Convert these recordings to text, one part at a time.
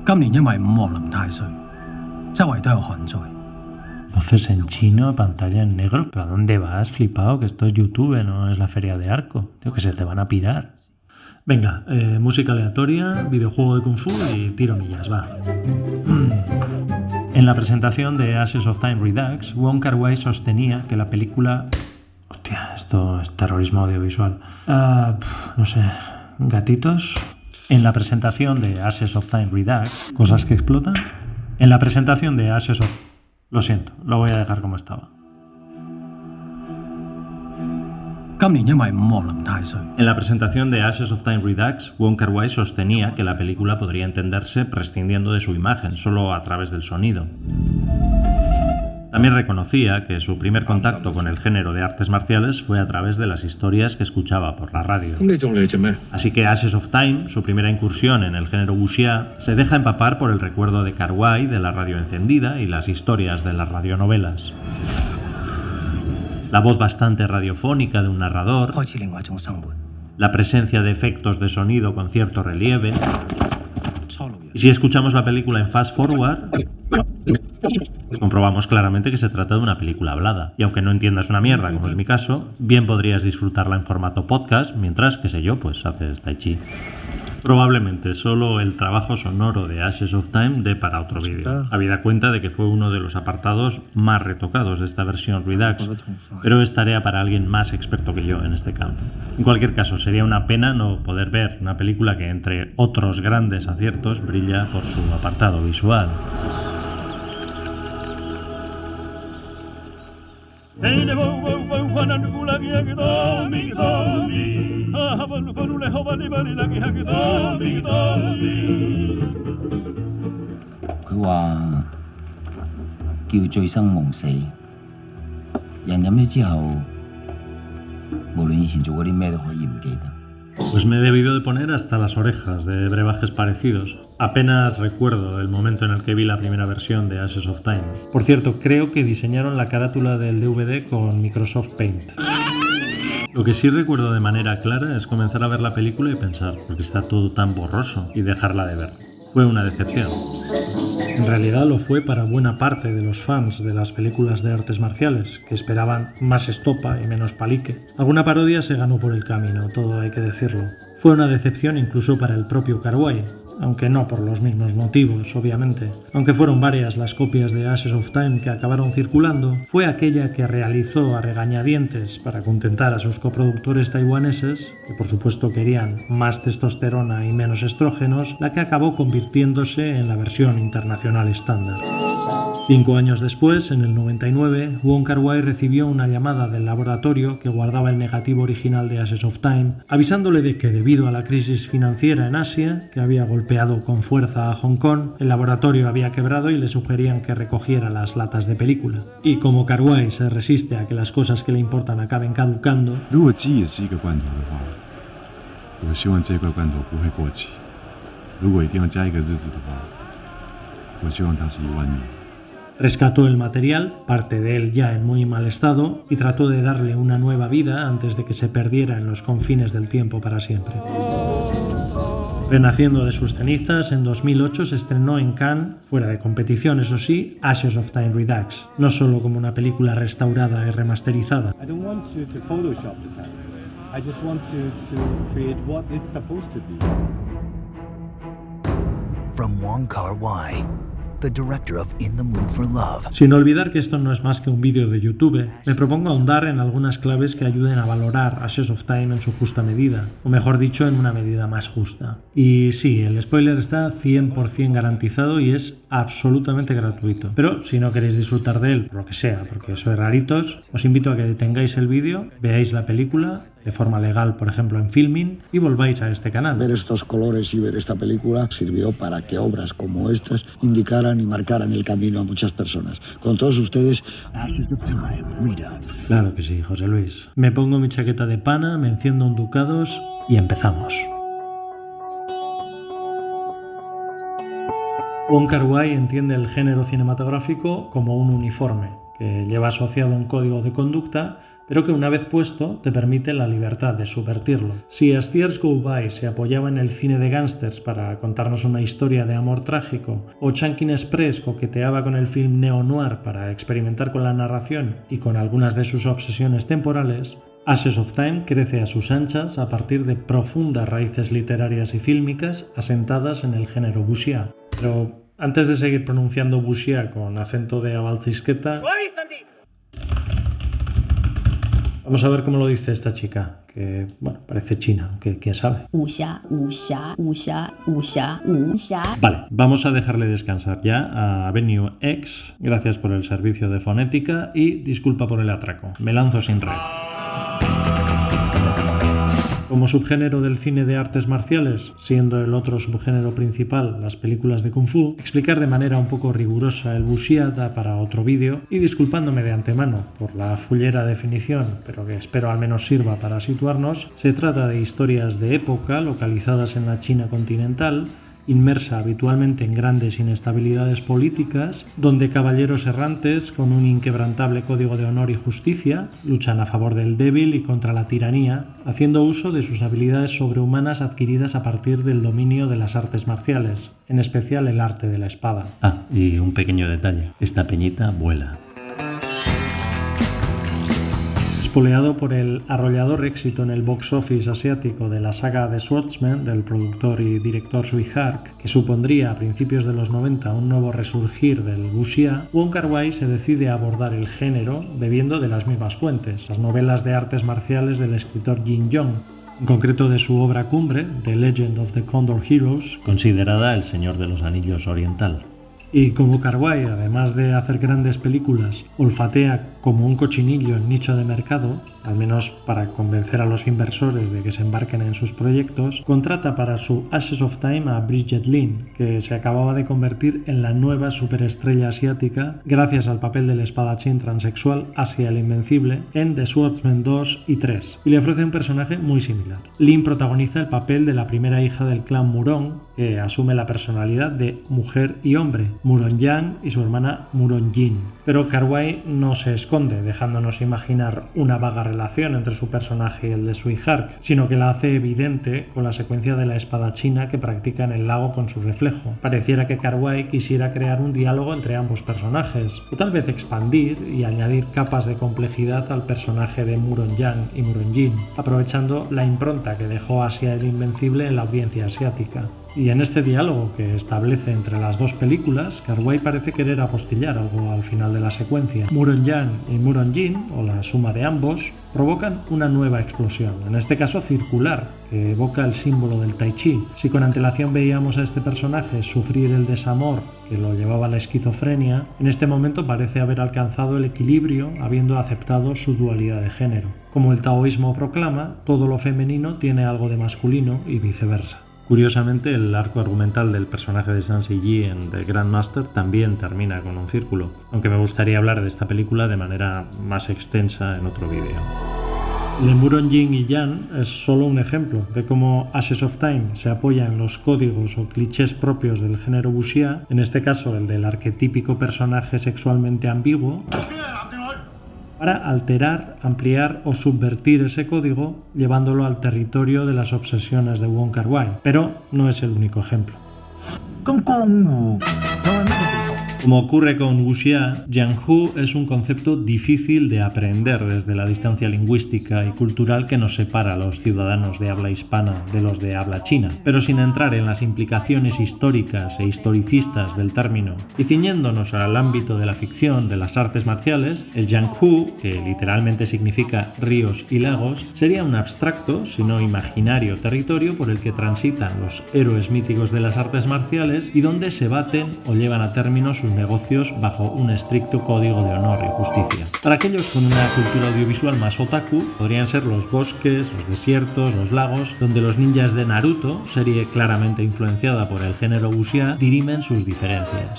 今年因為五黃林太歲，周圍都有旱災。 Voces en chino, pantalla en negro. ¿Pero a dónde vas, flipado? Que esto es YouTube, no es la feria de Arco. Tío, que se te van a pirar. Venga, música aleatoria, videojuego de Kung Fu y tiro millas, va. En la presentación de Ashes of Time Redux, Wong Kar-wai sostenía que la película... Hostia, esto es terrorismo audiovisual. No sé, gatitos... En la presentación de Ashes of Time Redux, cosas que explotan. En la presentación de Ashes of... Lo siento, lo voy a dejar como estaba. En la presentación de Ashes of Time Redux, Wong Kar-wai sostenía que la película podría entenderse prescindiendo de su imagen, solo a través del sonido. También reconocía que su primer contacto con el género de artes marciales fue a través de las historias que escuchaba por la radio. Así que Ashes of Time, su primera incursión en el género wuxia, se deja empapar por el recuerdo de Kar-wai de la radio encendida y las historias de las radionovelas. La voz bastante radiofónica de un narrador, la presencia de efectos de sonido con cierto relieve. Y si escuchamos la película en fast forward, comprobamos claramente que se trata de una película hablada. Y aunque no entiendas una mierda, como es mi caso, bien podrías disfrutarla en formato podcast mientras, qué sé yo, pues haces tai chi. Probablemente solo el trabajo sonoro de Ashes of Time dé para otro vídeo, habida cuenta de que fue uno de los apartados más retocados de esta versión Redux, pero es tarea para alguien más experto que yo en este campo. En cualquier caso, sería una pena no poder ver una película que, entre otros grandes aciertos, brilla por su apartado visual. Pues me he debido de poner hasta las orejas de brebajes parecidos. Apenas recuerdo el momento en el que vi la primera versión de Ashes of Time. Por cierto, creo que diseñaron la carátula del DVD con Microsoft Paint. Lo que sí recuerdo de manera clara es comenzar a ver la película y pensar, ¿por qué está todo tan borroso? Y dejarla de ver. Fue una decepción. En realidad lo fue para buena parte de los fans de las películas de artes marciales, que esperaban más estopa y menos palique. Alguna parodia se ganó por el camino, todo hay que decirlo. Fue una decepción incluso para el propio Kar-wai, aunque no por los mismos motivos, obviamente. Aunque fueron varias las copias de Ashes of Time que acabaron circulando, fue aquella que realizó a regañadientes para contentar a sus coproductores taiwaneses, que por supuesto querían más testosterona y menos estrógenos, la que acabó convirtiéndose en la versión internacional estándar. 5 años después, en el 99, Wong Kar-wai recibió una llamada del laboratorio que guardaba el negativo original de Ashes of Time, avisándole de que debido a la crisis financiera en Asia, que había golpeado con fuerza a Hong Kong, el laboratorio había quebrado y le sugerían que recogiera las latas de película. Y como Kar-wai se resiste a que las cosas que le importan acaben caducando, rescató el material, parte de él ya en muy mal estado, y trató de darle una nueva vida antes de que se perdiera en los confines del tiempo para siempre. Renaciendo de sus cenizas, en 2008 se estrenó en Cannes, fuera de competición eso sí, Ashes of Time Redux, no solo como una película restaurada y remasterizada. From Wong Kar-wai, the director of In the Mood for Love. Sin olvidar que esto no es más que un vídeo de YouTube, me propongo ahondar en algunas claves que ayuden a valorar Ashes of Time en su justa medida, o mejor dicho, en una medida más justa. Y sí, el spoiler está 100% garantizado y es absolutamente gratuito. Pero si no queréis disfrutar de él, por lo que sea, porque sois raritos, os invito a que detengáis el vídeo, veáis la película, de forma legal, por ejemplo en Filmin, y volváis a este canal. Ver estos colores y ver esta película sirvió para que obras como estas indicaran y marcaran el camino a muchas personas. Con todos ustedes, Ashes of Time Redux. Claro que sí, José Luis. Me pongo mi chaqueta de pana, me enciendo un Ducados y empezamos. Wong Kar-wai entiende el género cinematográfico como un uniforme, que lleva asociado un código de conducta, pero que una vez puesto te permite la libertad de subvertirlo. Si As Years Go By se apoyaba en el cine de gángsters para contarnos una historia de amor trágico, o Chungking Express coqueteaba con el film neo-noir para experimentar con la narración y con algunas de sus obsesiones temporales, Ashes of Time crece a sus anchas a partir de profundas raíces literarias y fílmicas asentadas en el género wuxia. Pero antes de seguir pronunciando wuxia con acento de abalcisqueta, vamos a ver cómo lo dice esta chica, que bueno, parece china, aunque quién sabe. Vale, vamos a dejarle descansar ya a Avenue X. Gracias por el servicio de fonética y disculpa por el atraco. Me lanzo sin red. Como subgénero del cine de artes marciales, siendo el otro subgénero principal las películas de Kung Fu, explicar de manera un poco rigurosa el wuxia da para otro vídeo y disculpándome de antemano por la fullera definición, pero que espero al menos sirva para situarnos, se trata de historias de época localizadas en la China continental, inmersa habitualmente en grandes inestabilidades políticas, donde caballeros errantes con un inquebrantable código de honor y justicia luchan a favor del débil y contra la tiranía, haciendo uso de sus habilidades sobrehumanas adquiridas a partir del dominio de las artes marciales, en especial el arte de la espada. Ah, y un pequeño detalle, esta peñita vuela. Espoleado por el arrollador éxito en el box office asiático de la saga The Swordsman del productor y director Tsui Hark, que supondría a principios de los 90 un nuevo resurgir del wuxia, Wong Kar-wai se decide a abordar el género bebiendo de las mismas fuentes, las novelas de artes marciales del escritor Jin Yong, en concreto de su obra cumbre, The Legend of the Condor Heroes, considerada el Señor de los Anillos oriental. Y como Kar-wai, además de hacer grandes películas, olfatea como un cochinillo en nicho de mercado, al menos para convencer a los inversores de que se embarquen en sus proyectos, contrata para su Ashes of Time a Brigitte Lin, que se acababa de convertir en la nueva superestrella asiática gracias al papel del espadachín transexual Asia el Invencible en The Swordsman 2 y 3, y le ofrece un personaje muy similar. Lin protagoniza el papel de la primera hija del clan Murong, que asume la personalidad de mujer y hombre, Muron Yang y su hermana Muron Jin. Pero Kar-wai no se esconde, dejándonos imaginar una vaga relación entre su personaje y el de Tsui Hark, sino que la hace evidente con la secuencia de la espada china que practica en el lago con su reflejo. Pareciera que Kar-wai quisiera crear un diálogo entre ambos personajes, o tal vez expandir y añadir capas de complejidad al personaje de Muron Yang y Muron Jin, aprovechando la impronta que dejó Asia el Invencible en la audiencia asiática. Y en este diálogo que establece entre las dos películas, Kar-wai parece querer apostillar algo al final de la secuencia. Muron Yang y Muron Jin, o la suma de ambos, provocan una nueva explosión, en este caso circular, que evoca el símbolo del Tai Chi. Si con antelación veíamos a este personaje sufrir el desamor que lo llevaba a la esquizofrenia, en este momento parece haber alcanzado el equilibrio habiendo aceptado su dualidad de género. Como el taoísmo proclama, todo lo femenino tiene algo de masculino y viceversa. Curiosamente, el arco argumental del personaje de Zhang Ziyi en The Grandmaster también termina con un círculo, aunque me gustaría hablar de esta película de manera más extensa en otro vídeo. De Muron Jin y Yan es solo un ejemplo de cómo Ashes of Time se apoya en los códigos o clichés propios del género wuxia, en este caso el del arquetípico personaje sexualmente ambiguo, para alterar, ampliar o subvertir ese código llevándolo al territorio de las obsesiones de Wong Kar-wai. Pero no es el único ejemplo. Como ocurre con wuxia, jianghu es un concepto difícil de aprender desde la distancia lingüística y cultural que nos separa a los ciudadanos de habla hispana de los de habla china, pero sin entrar en las implicaciones históricas e historicistas del término y ciñéndonos al ámbito de la ficción de las artes marciales, el jianghu, que literalmente significa ríos y lagos, sería un abstracto, si no imaginario, territorio por el que transitan los héroes míticos de las artes marciales y donde se baten o llevan a término sus negocios bajo un estricto código de honor y justicia. Para aquellos con una cultura audiovisual más otaku, podrían ser los bosques, los desiertos, los lagos, donde los ninjas de Naruto, serie claramente influenciada por el género wuxia, dirimen sus diferencias.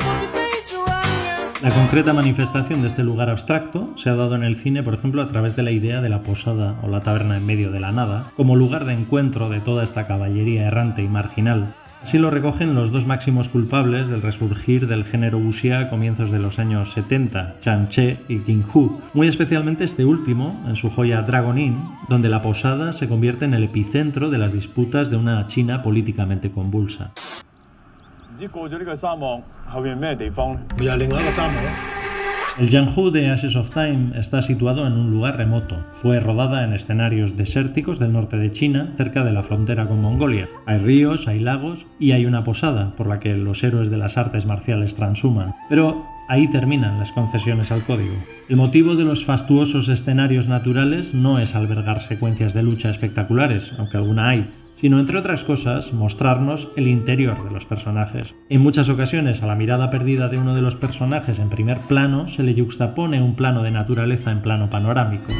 La concreta manifestación de este lugar abstracto se ha dado en el cine, por ejemplo, a través de la idea de la posada o la taberna en medio de la nada, como lugar de encuentro de toda esta caballería errante y marginal, Así lo recogen los dos máximos culpables del resurgir del género wuxia a comienzos de los años 70, Chan Che y King Hu, muy especialmente este último en su joya Dragon Inn, donde la posada se convierte en el epicentro de las disputas de una China políticamente convulsa. El Jianghu de Ashes of Time está situado en un lugar remoto. Fue rodada en escenarios desérticos del norte de China, cerca de la frontera con Mongolia. Hay ríos, hay lagos y hay una posada por la que los héroes de las artes marciales transhuman. Pero ahí terminan las concesiones al código. El motivo de los fastuosos escenarios naturales no es albergar secuencias de lucha espectaculares, aunque alguna hay, sino, entre otras cosas, mostrarnos el interior de los personajes. En muchas ocasiones, a la mirada perdida de uno de los personajes en primer plano se le yuxtapone un plano de naturaleza en plano panorámico.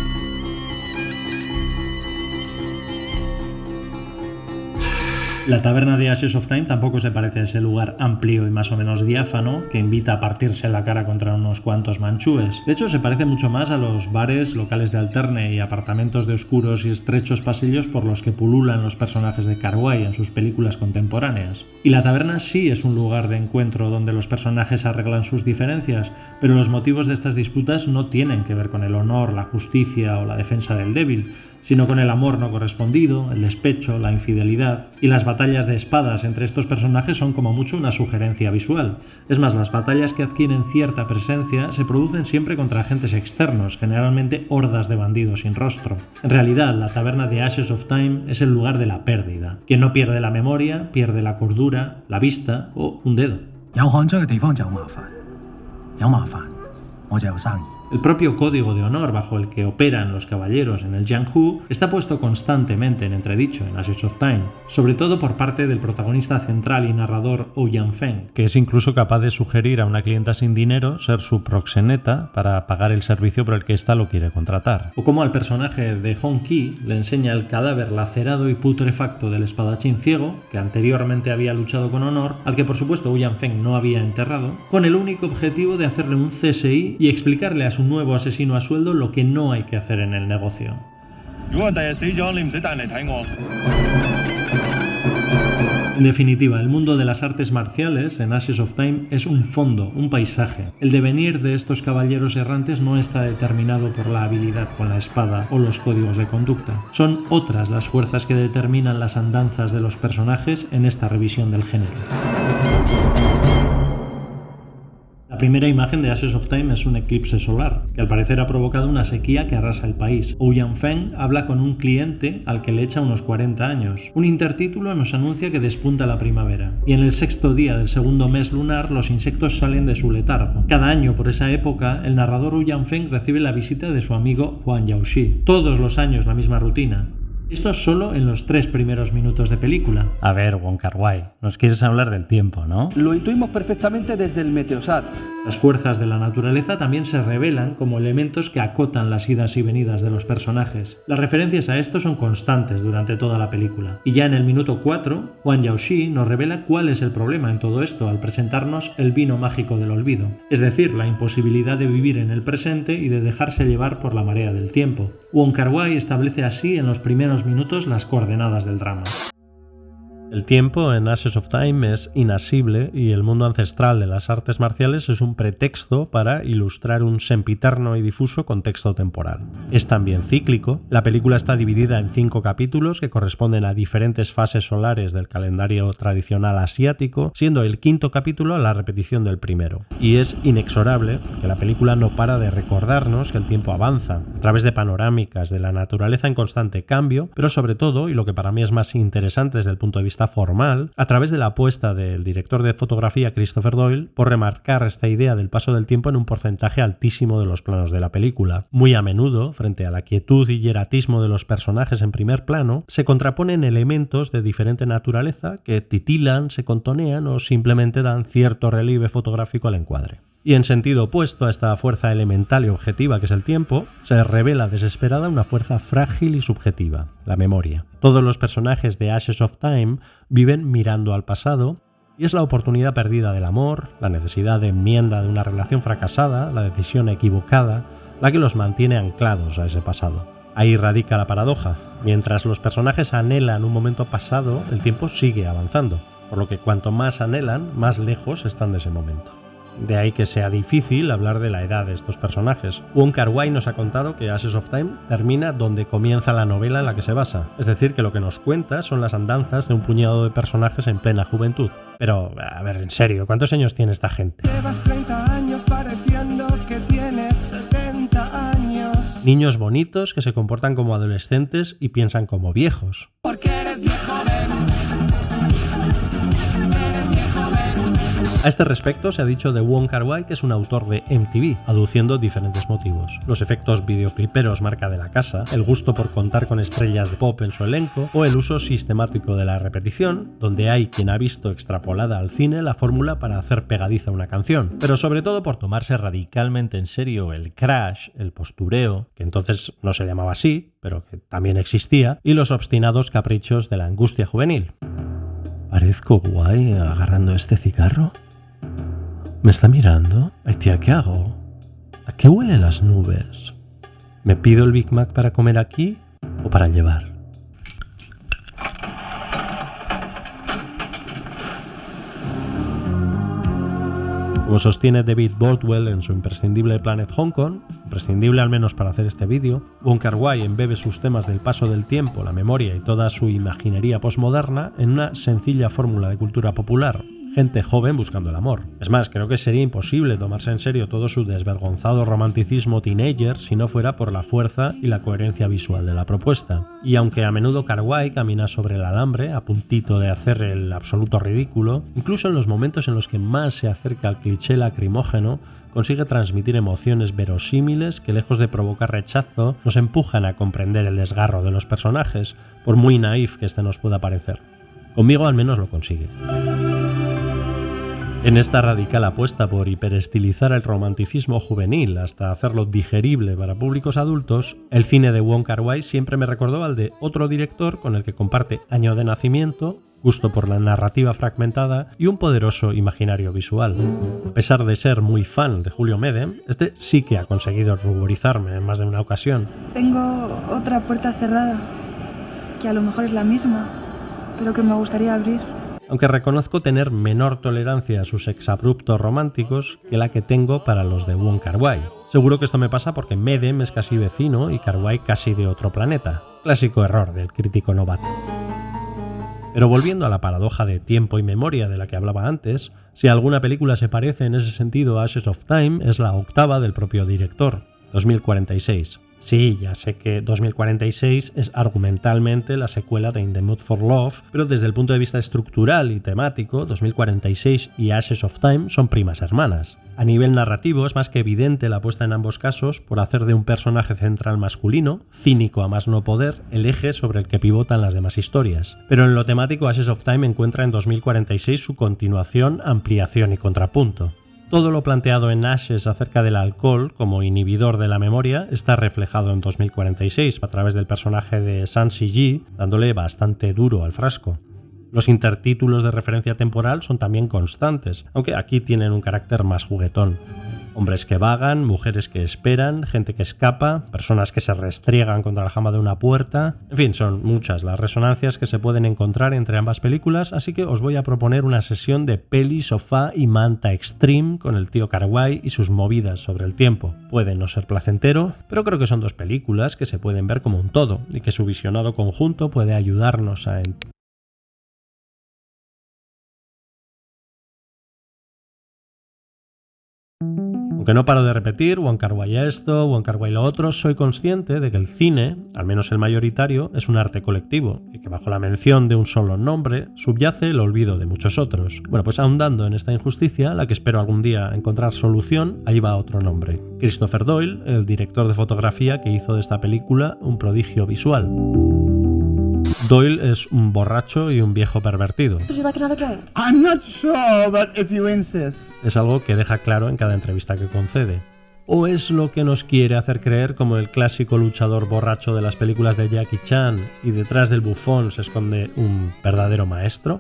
La taberna de Ashes of Time tampoco se parece a ese lugar amplio y más o menos diáfano que invita a partirse la cara contra unos cuantos manchúes. De hecho, se parece mucho más a los bares, locales de alterne y apartamentos de oscuros y estrechos pasillos por los que pululan los personajes de Kar-wai en sus películas contemporáneas. Y la taberna sí es un lugar de encuentro donde los personajes arreglan sus diferencias, pero los motivos de estas disputas no tienen que ver con el honor, la justicia o la defensa del débil, sino con el amor no correspondido, el despecho, la infidelidad. Y las batallas de espadas entre estos personajes son como mucho una sugerencia visual. Es más, las batallas que adquieren cierta presencia se producen siempre contra agentes externos, generalmente hordas de bandidos sin rostro. En realidad, la taberna de Ashes of Time es el lugar de la pérdida. Quien no pierde la memoria, pierde la cordura, la vista o un dedo. El propio código de honor bajo el que operan los caballeros en el Jianghu está puesto constantemente en entredicho en Ashes of Time, sobre todo por parte del protagonista central y narrador Ouyang Feng, que es incluso capaz de sugerir a una clienta sin dinero ser su proxeneta para pagar el servicio por el que ésta lo quiere contratar. O como al personaje de Hong Ki le enseña el cadáver lacerado y putrefacto del espadachín ciego, que anteriormente había luchado con honor, al que por supuesto Ouyang Feng no había enterrado, con el único objetivo de hacerle un CSI y explicarle a su nuevo asesino a sueldo lo que no hay que hacer en el negocio. En definitiva, el mundo de las artes marciales en Ashes of Time es un fondo, un paisaje. El devenir de estos caballeros errantes no está determinado por la habilidad con la espada o los códigos de conducta. Son otras las fuerzas que determinan las andanzas de los personajes en esta revisión del género. La primera imagen de Ashes of Time es un eclipse solar, que al parecer ha provocado una sequía que arrasa el país. Ouyang Feng habla con un cliente al que le echa unos 40 años. Un intertítulo nos anuncia que despunta la primavera. Y en el sexto día del segundo mes lunar, los insectos salen de su letargo. Cada año, por esa época, el narrador Ouyang Feng recibe la visita de su amigo Huang Yaoxi. Todos los años la misma rutina. Esto solo en los 3 primeros minutos de película. A ver, Wong Kar-wai, nos quieres hablar del tiempo, ¿no? Lo intuimos perfectamente desde el Meteosat. Las fuerzas de la naturaleza también se revelan como elementos que acotan las idas y venidas de los personajes. Las referencias a esto son constantes durante toda la película. Y ya en el minuto 4, Huang Yaoxi nos revela cuál es el problema en todo esto al presentarnos el vino mágico del olvido. Es decir, la imposibilidad de vivir en el presente y de dejarse llevar por la marea del tiempo. Wong Kar-wai establece así en los primeros minutos las coordenadas del drama. El tiempo en Ashes of Time es inasible y el mundo ancestral de las artes marciales es un pretexto para ilustrar un sempiterno y difuso contexto temporal. Es también cíclico. La película está dividida en 5 capítulos que corresponden a diferentes fases solares del calendario tradicional asiático, siendo el 5º capítulo la repetición del primero. Y es inexorable porque la película no para de recordarnos que el tiempo avanza a través de panorámicas de la naturaleza en constante cambio, pero sobre todo, y lo que para mí es más interesante desde el punto de vista formal, a través de la apuesta del director de fotografía Christopher Doyle por remarcar esta idea del paso del tiempo en un porcentaje altísimo de los planos de la película. Muy a menudo, frente a la quietud y hieratismo de los personajes en primer plano, se contraponen elementos de diferente naturaleza que titilan, se contonean o simplemente dan cierto relieve fotográfico al encuadre. Y en sentido opuesto a esta fuerza elemental y objetiva que es el tiempo, se revela desesperada una fuerza frágil y subjetiva, la memoria. Todos los personajes de Ashes of Time viven mirando al pasado y es la oportunidad perdida del amor, la necesidad de enmienda de una relación fracasada, la decisión equivocada, la que los mantiene anclados a ese pasado. Ahí radica la paradoja. Mientras los personajes anhelan un momento pasado, el tiempo sigue avanzando. por lo que cuanto más anhelan, más lejos están de ese momento. De ahí que sea difícil hablar de la edad de estos personajes. Wong Kar-wai nos ha contado que Ashes of Time termina donde comienza la novela en la que se basa, es decir, que lo que nos cuenta son las andanzas de un puñado de personajes en plena juventud. Pero, a ver, en serio, ¿cuántos años tiene esta gente? Llevas 30 años pareciendo que tienes 70 años. Niños bonitos que se comportan como adolescentes y piensan como viejos. Porque eres viejo, A este respecto se ha dicho de Wong Kar-wai que es un autor de MTV, aduciendo diferentes motivos. Los efectos videocliperos marca de la casa, el gusto por contar con estrellas de pop en su elenco o el uso sistemático de la repetición, donde hay quien ha visto extrapolada al cine la fórmula para hacer pegadiza una canción, pero sobre todo por tomarse radicalmente en serio el crash, el postureo, que entonces no se llamaba así, pero que también existía, y los obstinados caprichos de la angustia juvenil. ¿Parezco guay agarrando este cigarro? ¿Me está mirando? Ay, tía, ¿qué hago? ¿A qué huelen las nubes? ¿Me pido el Big Mac para comer aquí o para llevar? Como sostiene David Bordwell en su imprescindible Planet Hong Kong, imprescindible al menos para hacer este vídeo, Wong Kar-wai embebe sus temas del paso del tiempo, la memoria y toda su imaginería posmoderna en una sencilla fórmula de cultura popular. Gente joven buscando el amor. Es más, creo que sería imposible tomarse en serio todo su desvergonzado romanticismo teenager si no fuera por la fuerza y la coherencia visual de la propuesta. Y aunque a menudo Kar-wai camina sobre el alambre, a puntito de hacer el absoluto ridículo, incluso en los momentos en los que más se acerca al cliché lacrimógeno, consigue transmitir emociones verosímiles que, lejos de provocar rechazo, nos empujan a comprender el desgarro de los personajes, por muy naif que este nos pueda parecer. Conmigo al menos lo consigue. En esta radical apuesta por hiperestilizar el romanticismo juvenil hasta hacerlo digerible para públicos adultos, el cine de Wong Kar-wai siempre me recordó al de otro director con el que comparte año de nacimiento, gusto por la narrativa fragmentada y un poderoso imaginario visual. A pesar de ser muy fan de Julio Medem, este sí que ha conseguido ruborizarme en más de una ocasión. Tengo otra puerta cerrada, que a lo mejor es la misma, pero que me gustaría abrir. Aunque reconozco tener menor tolerancia a sus exabruptos románticos que la que tengo para los de Wong Kar-wai. Seguro que esto me pasa porque Medem es casi vecino y Kar-wai casi de otro planeta. Clásico error del crítico novato. Pero volviendo a la paradoja de tiempo y memoria de la que hablaba antes, si alguna película se parece en ese sentido a Ashes of Time, es la octava del propio director, 2046. Sí, ya sé que 2046 es argumentalmente la secuela de In the Mood for Love, pero desde el punto de vista estructural y temático, 2046 y Ashes of Time son primas hermanas. A nivel narrativo es más que evidente la apuesta en ambos casos por hacer de un personaje central masculino, cínico a más no poder, el eje sobre el que pivotan las demás historias. Pero en lo temático, Ashes of Time encuentra en 2046 su continuación, ampliación y contrapunto. Todo lo planteado en Ashes acerca del alcohol como inhibidor de la memoria está reflejado en 2046 a través del personaje de San Si-ji, dándole bastante duro al frasco. Los intertítulos de referencia temporal son también constantes, aunque aquí tienen un carácter más juguetón. Hombres que vagan, mujeres que esperan, gente que escapa, personas que se restriegan contra la jamba de una puerta... En fin, son muchas las resonancias que se pueden encontrar entre ambas películas, así que os voy a proponer una sesión de peli, sofá y manta extreme con el tío Kar-wai y sus movidas sobre el tiempo. Puede no ser placentero, pero creo que son dos películas que se pueden ver como un todo y que su visionado conjunto puede ayudarnos a Aunque no paro de repetir, Wong Kar-wai esto, Wong Kar-wai lo otro, soy consciente de que el cine, al menos el mayoritario, es un arte colectivo y que bajo la mención de un solo nombre subyace el olvido de muchos otros. Bueno, pues ahondando en esta injusticia, la que espero algún día encontrar solución, ahí va otro nombre. Christopher Doyle, el director de fotografía que hizo de esta película un prodigio visual. Doyle es un borracho y un viejo pervertido. I'm not sure, but if you insist. Es algo que deja claro en cada entrevista que concede. ¿O es lo que nos quiere hacer creer como el clásico luchador borracho de las películas de Jackie Chan y detrás del bufón se esconde un verdadero maestro?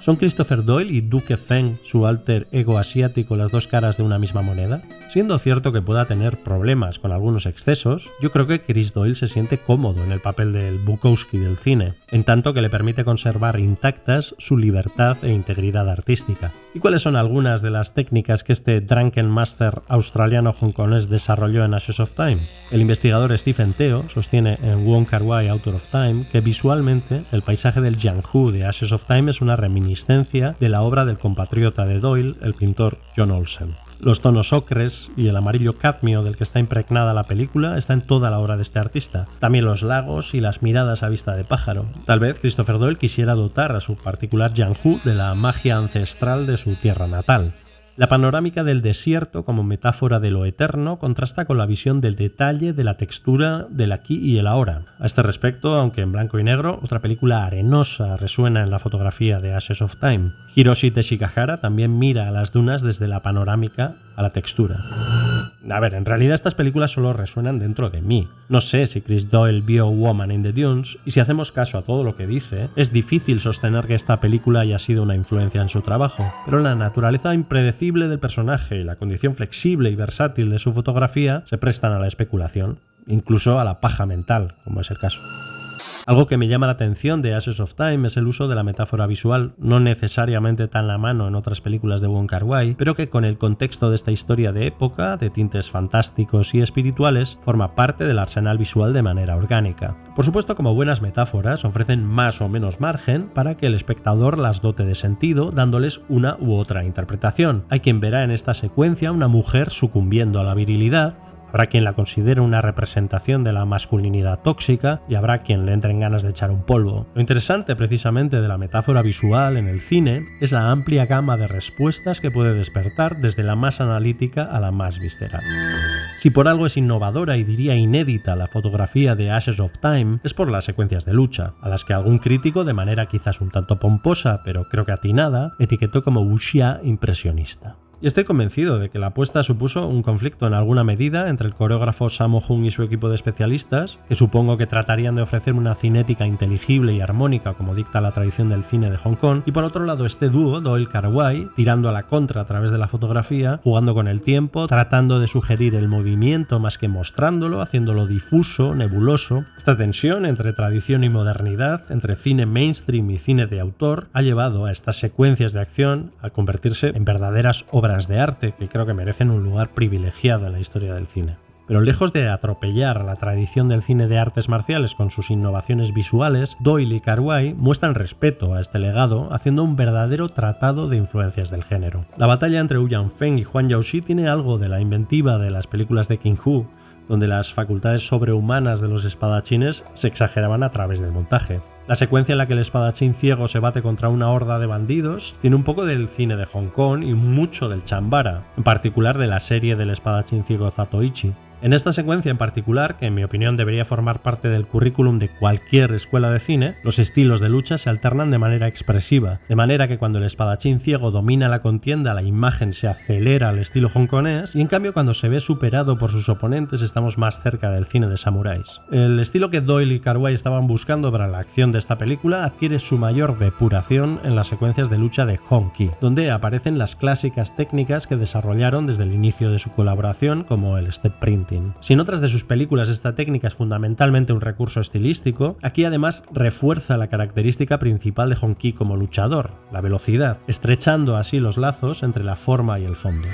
¿Son Christopher Doyle y Duke Feng, su alter ego asiático, las dos caras de una misma moneda? Siendo cierto que pueda tener problemas con algunos excesos, yo creo que Chris Doyle se siente cómodo en el papel del Bukowski del cine, en tanto que le permite conservar intactas su libertad e integridad artística. ¿Y cuáles son algunas de las técnicas que este Drunken Master australiano-hongkonés desarrolló en Ashes of Time? El investigador Stephen Teo sostiene en Wong Kar-wai Out of Time que visualmente el paisaje del Jianghu de Ashes of Time es una reminiscencia de la obra del compatriota de Doyle, el pintor John Olsen. Los tonos ocres y el amarillo cadmio del que está impregnada la película está en toda la obra de este artista. También los lagos y las miradas a vista de pájaro. Tal vez Christopher Doyle quisiera dotar a su particular Jianghu de la magia ancestral de su tierra natal. La panorámica del desierto como metáfora de lo eterno contrasta con la visión del detalle, de la textura, del aquí y el ahora. A este respecto, aunque en blanco y negro, otra película arenosa resuena en la fotografía de Ashes of Time. Hiroshi Teshigahara también mira a las dunas desde la panorámica a la textura. A ver, en realidad estas películas solo resuenan dentro de mí. No sé si Chris Doyle vio Woman in the Dunes, y si hacemos caso a todo lo que dice, es difícil sostener que esta película haya sido una influencia en su trabajo, pero la naturaleza impredecible del personaje y la condición flexible y versátil de su fotografía se prestan a la especulación, incluso a la paja mental, como es el caso. Algo que me llama la atención de Ashes of Time es el uso de la metáfora visual, no necesariamente tan a mano en otras películas de Wong Kar-wai, pero que con el contexto de esta historia de época, de tintes fantásticos y espirituales, forma parte del arsenal visual de manera orgánica. Por supuesto, como buenas metáforas, ofrecen más o menos margen para que el espectador las dote de sentido, dándoles una u otra interpretación. Hay quien verá en esta secuencia una mujer sucumbiendo a la virilidad, habrá quien la considere una representación de la masculinidad tóxica y habrá quien le entren ganas de echar un polvo. Lo interesante precisamente de la metáfora visual en el cine es la amplia gama de respuestas que puede despertar desde la más analítica a la más visceral. Si por algo es innovadora y diría inédita la fotografía de Ashes of Time, es por las secuencias de lucha, a las que algún crítico, de manera quizás un tanto pomposa pero creo que atinada, etiquetó como wuxia impresionista. Y estoy convencido de que la apuesta supuso un conflicto en alguna medida entre el coreógrafo Sammo Hung y su equipo de especialistas, que supongo que tratarían de ofrecer una cinética inteligible y armónica como dicta la tradición del cine de Hong Kong, y por otro lado este dúo, Doyle-Kar-wai, tirando a la contra a través de la fotografía, jugando con el tiempo, tratando de sugerir el movimiento más que mostrándolo, haciéndolo difuso, nebuloso. Esta tensión entre tradición y modernidad, entre cine mainstream y cine de autor, ha llevado a estas secuencias de acción a convertirse en verdaderas obras de arte que creo que merecen un lugar privilegiado en la historia del cine. Pero lejos de atropellar a la tradición del cine de artes marciales con sus innovaciones visuales, Doyle y Kar-wai muestran respeto a este legado haciendo un verdadero tratado de influencias del género. La batalla entre Wu Yanfeng y Huang Yaoxi tiene algo de la inventiva de las películas de King Hu, donde las facultades sobrehumanas de los espadachines se exageraban a través del montaje. La secuencia en la que el espadachín ciego se bate contra una horda de bandidos tiene un poco del cine de Hong Kong y mucho del chambara, en particular de la serie del espadachín ciego Zatoichi. En esta secuencia en particular, que en mi opinión debería formar parte del currículum de cualquier escuela de cine, los estilos de lucha se alternan de manera expresiva, de manera que cuando el espadachín ciego domina la contienda la imagen se acelera al estilo hongkonés y en cambio cuando se ve superado por sus oponentes estamos más cerca del cine de samuráis. El estilo que Doyle y Kar-wai estaban buscando para la acción de esta película adquiere su mayor depuración en las secuencias de lucha de Hong Ki, donde aparecen las clásicas técnicas que desarrollaron desde el inicio de su colaboración como el step printing. Si en otras de sus películas esta técnica es fundamentalmente un recurso estilístico, aquí además refuerza la característica principal de Hong Ki como luchador, la velocidad, estrechando así los lazos entre la forma y el fondo.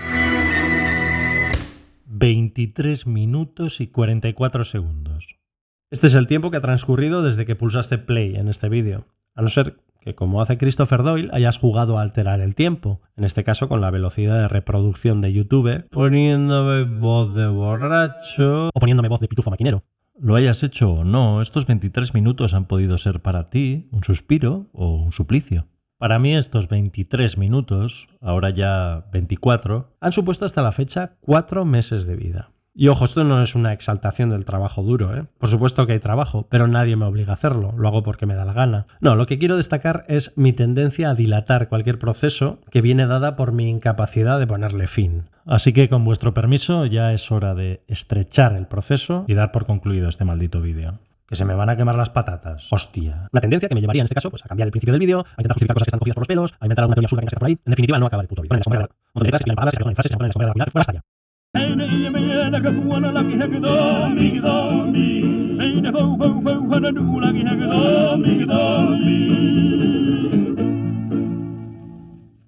23 minutos y 44 segundos. Este es el tiempo que ha transcurrido desde que pulsaste play en este vídeo, a no ser que, como hace Christopher Doyle, hayas jugado a alterar el tiempo, en este caso con la velocidad de reproducción de YouTube, poniéndome voz de borracho o poniéndome voz de pitufo maquinero. Lo hayas hecho o no, estos 23 minutos han podido ser para ti un suspiro o un suplicio. Para mí estos 23 minutos, ahora ya 24, han supuesto hasta la fecha 4 meses de vida. Y ojo, esto no es una exaltación del trabajo duro, ¿eh? Por supuesto que hay trabajo, pero nadie me obliga a hacerlo, lo hago porque me da la gana. No, lo que quiero destacar es mi tendencia a dilatar cualquier proceso que viene dada por mi incapacidad de ponerle fin. Así que con vuestro permiso ya es hora de estrechar el proceso y dar por concluido este maldito vídeo. Que se me van a quemar las patatas. Hostia. Una tendencia que me llevaría en este caso pues, a cambiar el principio del vídeo, a intentar justificar cosas que están cogidas por los pelos, a inventar alguna teoría absurda que no se queda por ahí. En definitiva, no acabar el puto vídeo. Ponen la sombra de un montón de letras, se palabras, se ponen frases, se ponen la sombra de la final. Basta ya. Hey,